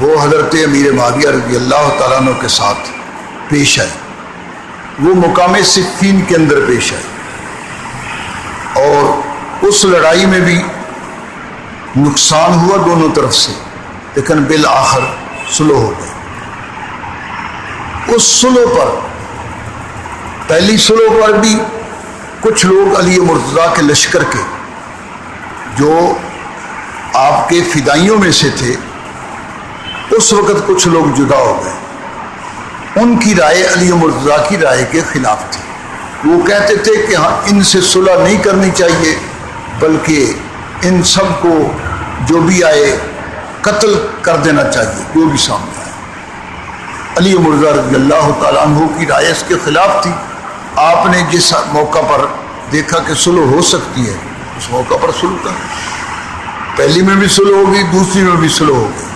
وہ حضرت امیر معاویہ رضی اللہ تعالیٰ عنہ کے ساتھ پیش آئے، وہ مقام صفین کے اندر پیش آئے، اور اس لڑائی میں بھی نقصان ہوا دونوں طرف سے، لیکن بالآخر صلح ہو گئی۔ اس صلح پر، پہلی صلح پر بھی کچھ لوگ علی مرتضیٰ کے لشکر کے جو آپ کے فدائیوں میں سے تھے، اس وقت کچھ لوگ جدا ہو گئے، ان کی رائے علی مرتضیٰ کی رائے کے خلاف تھی۔ وہ کہتے تھے کہ ہاں ان سے صلح نہیں کرنی چاہیے، بلکہ ان سب کو جو بھی آئے قتل کر دینا چاہیے، جو بھی سامنے آئے۔ علی مرتضیٰ رضی اللہ تعالیٰ عنہ کی رائے اس کے خلاف تھی۔ آپ نے جس موقع پر دیکھا کہ صلح ہو سکتی ہے، اس موقع پر صلح کر، پہلی میں بھی صلح ہوگی، دوسری میں بھی صلح ہوگی۔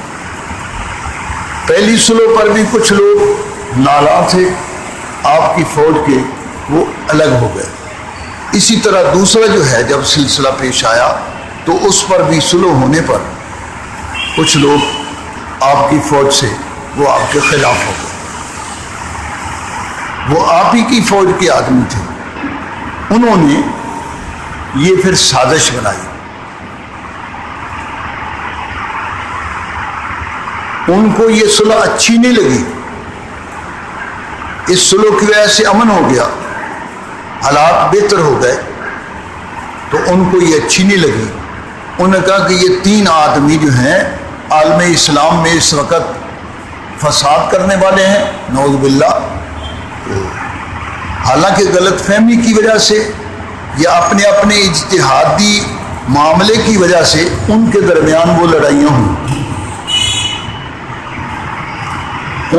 پہلی صلح پر بھی کچھ لوگ ناراض تھے آپ کی فوج کے، وہ الگ ہو گئے۔ اسی طرح دوسرا جو ہے جب سلسلہ پیش آیا تو اس پر بھی صلح ہونے پر کچھ لوگ آپ کی فوج سے وہ آپ کے خلاف ہو گئے۔ وہ آپ ہی کی فوج کے آدمی تھے، انہوں نے یہ پھر سازش بنائی، ان کو یہ صلح اچھی نہیں لگی، اس صلح کی وجہ سے امن ہو گیا، حالات بہتر ہو گئے، تو ان کو یہ اچھی نہیں لگی۔ انہوں نے کہا کہ یہ تین آدمی جو ہیں عالم اسلام میں اس وقت فساد کرنے والے ہیں، نعوذ باللہ، حالانکہ غلط فہمی کی وجہ سے یا اپنے اپنے اجتہادی معاملے کی وجہ سے ان کے درمیان وہ لڑائیاں ہوئی،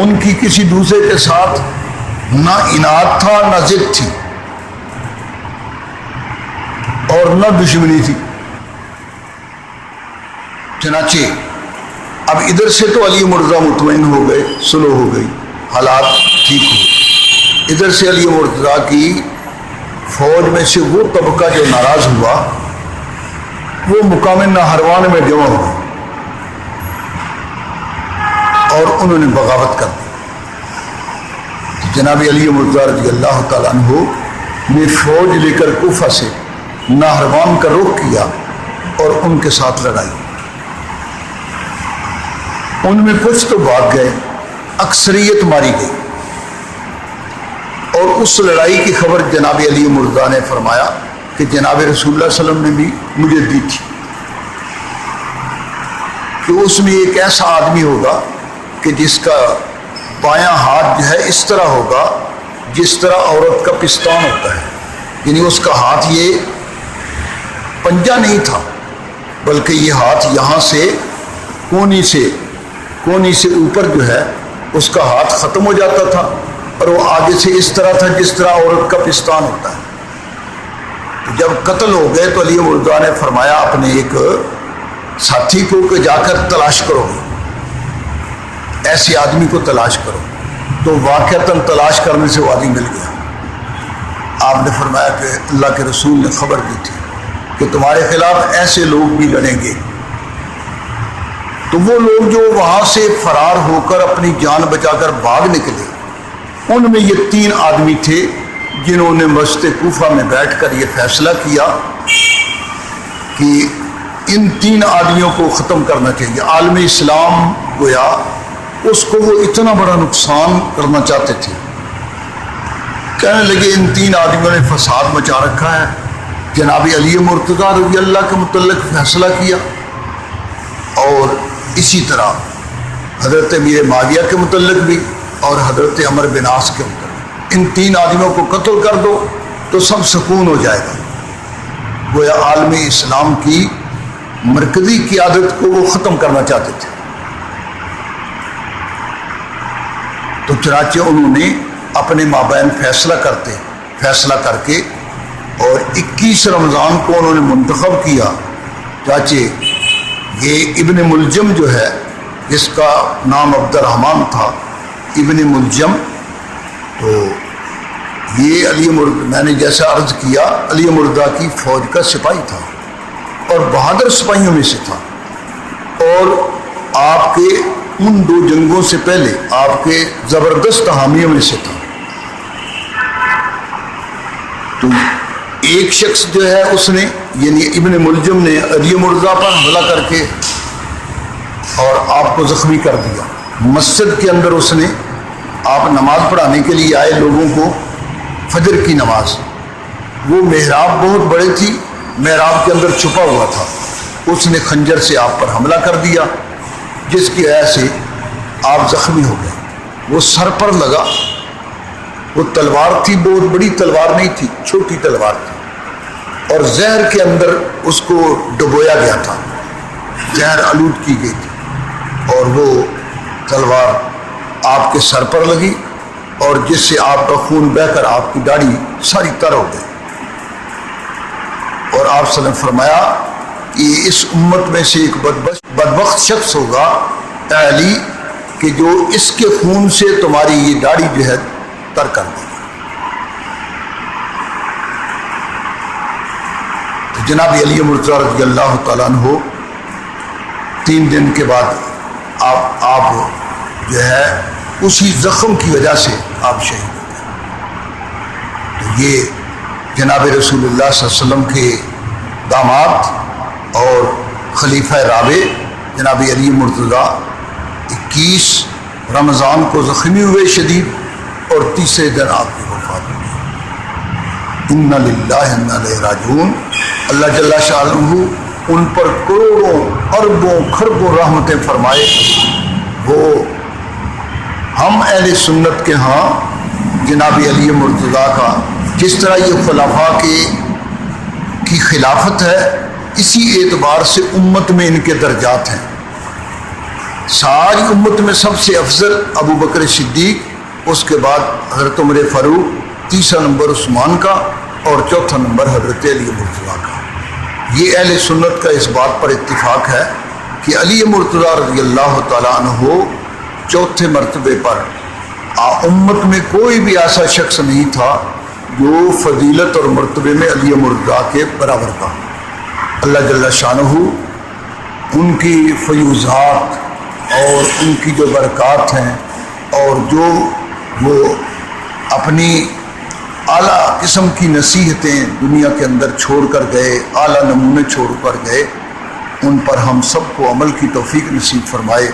ان کی کسی دوسرے کے ساتھ نہ عناد تھا، نہ ضد تھی، اور نہ دشمنی تھی۔ چنانچہ اب ادھر سے تو علی مرتضیٰ مطمئن ہو گئے، صلح ہو گئی، حالات ٹھیک ہوئے۔ ادھر سے علی مرتضیٰ کی فوج میں سے وہ طبقہ جو ناراض ہوا، وہ مقام نہروان میں جمع ہو گئے اور انہوں نے بغاوت کر دی۔ جناب علی مرتضیٰ رضی اللہ تعالیٰ عنہ نے فوج لے کر کوفہ سے نہروان کا رخ کیا اور ان کے ساتھ لڑائی۔ ان میں کچھ تو بھاگ گئے، اکثریت ماری گئی، اور اس لڑائی کی خبر جناب علی مرتضیٰ نے فرمایا کہ جناب رسول اللہ صلی اللہ علیہ وسلم نے بھی مجھے دی تھی کہ اس میں ایک ایسا آدمی ہوگا کہ جس کا بایاں ہاتھ جو ہے اس طرح ہوگا جس طرح عورت کا پستان ہوتا ہے، یعنی اس کا ہاتھ یہ پنجہ نہیں تھا، بلکہ یہ ہاتھ یہاں سے کونی سے اوپر جو ہے اس کا ہاتھ ختم ہو جاتا تھا، اور وہ آگے سے اس طرح تھا جس طرح عورت کا پستان ہوتا ہے۔ تو جب قتل ہو گئے تو علی مرتضیٰ نے فرمایا اپنے ایک ساتھی کو کہ جا کر تلاش کرو، ایسے آدمی کو تلاش کرو۔ تو واقعتاً تلاش کرنے سے وہ آدمی مل گیا۔ آپ نے فرمایا کہ اللہ کے رسول نے خبر دی تھی کہ تمہارے خلاف ایسے لوگ بھی لڑیں گے۔ تو وہ لوگ جو وہاں سے فرار ہو کر اپنی جان بچا کر بھاگ نکلے، ان میں یہ تین آدمی تھے جنہوں نے مسجد کوفہ میں بیٹھ کر یہ فیصلہ کیا کہ ان تین آدمیوں کو ختم کرنا چاہیے۔ عالم اسلام گویا اس کو وہ اتنا بڑا نقصان کرنا چاہتے تھے، کہنے لگے ان تین آدمیوں نے فساد مچا رکھا ہے۔ جناب علی مرتضیٰ رضی اللہ کے متعلق فیصلہ کیا، اور اسی طرح حضرت امیر معاویہ کے متعلق بھی اور حضرت عمر بن عاص کے متعلق، ان تین آدمیوں کو قتل کر دو تو سب سکون ہو جائے گا۔ گویا عالم اسلام کی مرکزی قیادت کو وہ ختم کرنا چاہتے تھے۔ تو چنانچہ انہوں نے اپنے مابین فیصلہ کر کے اور 21 رمضان کو انہوں نے منتخب کیا، چاچے یہ ابن ملجم جو ہے، جس کا نام عبد الرحمن تھا، ابن ملجم، تو یہ میں نے جیسا عرض کیا علی مرتضیٰ کی فوج کا سپاہی تھا اور بہادر سپاہیوں میں سے تھا، اور آپ کے ان 2 جنگوں سے پہلے آپ کے زبردست حامیوں میں سے تھا. تو ایک شخص جو ہے اس نے یعنی ابن ملجم نے علی مرتضیٰ پر حملہ کر کے اور آپ کو زخمی کر دیا. مسجد کے اندر اس نے آپ نماز پڑھانے کے لیے آئے لوگوں کو فجر کی نماز. وہ محراب بہت بڑے تھی, محراب کے اندر چھپا ہوا تھا. اس نے خنجر سے آپ پر حملہ کر دیا جس کی وجہ سے آپ زخمی ہو گئے. وہ سر پر لگا. وہ تلوار تھی, بہت بڑی تلوار نہیں تھی, چھوٹی تلوار تھی, اور زہر کے اندر اس کو ڈبویا گیا تھا, زہر آلود کی گئی تھی, اور وہ تلوار آپ کے سر پر لگی اور جس سے آپ کا خون بہہ کر آپ کی داڑھی ساری تر ہو گئی. اور آپ صلی اللہ علیہ وسلم فرمایا کہ اس امت میں سے ایک بدبخت شخص ہوگا اے علی کہ جو اس کے خون سے تمہاری یہ داڑھی جو ہے تر کر دے گا. تو جناب علی مرتضیٰ رضی اللہ تعالیٰ عنہ 3 دن کے بعد آپ جو ہے اسی زخم کی وجہ سے آپ شہید ہو گئے. تو یہ جناب رسول اللہ صلی اللہ علیہ وسلم کے داماد اور خلیفہ رابع جناب علی مرتضیٰ 21 رمضان کو زخمی ہوئے شدید اور تیسرے دن آپ کی وفات ہوئی. انا للہ و انا الیہ راجعون. اللہ جل شانہ ان پر کروڑوں اربوں خربوں رحمتیں فرمائے. وہ ہم اہل سنت کے ہاں جناب علی مرتضیٰ کا جس طرح یہ خلفاء کی خلافت ہے اسی اعتبار سے امت میں ان کے درجات ہیں. ساری امت میں سب سے افضل ابو بکر صدیق, اس کے بعد حضرت عمر فاروق, تیسرا نمبر عثمان کا اور چوتھا نمبر حضرت علی مرتضیٰ کا. یہ اہل سنت کا اس بات پر اتفاق ہے کہ علی مرتضیٰ رضی اللہ تعالیٰ عنہ چوتھے مرتبے پر امت میں کوئی بھی ایسا شخص نہیں تھا جو فضیلت اور مرتبے میں علی مرتضیٰ کے برابر تھا. اللہ جل شانہ ان کی فیوزات اور ان کی جو برکات ہیں اور جو وہ اپنی اعلیٰ قسم کی نصیحتیں دنیا کے اندر چھوڑ کر گئے, اعلیٰ نمونے چھوڑ کر گئے, ان پر ہم سب کو عمل کی توفیق نصیب فرمائے.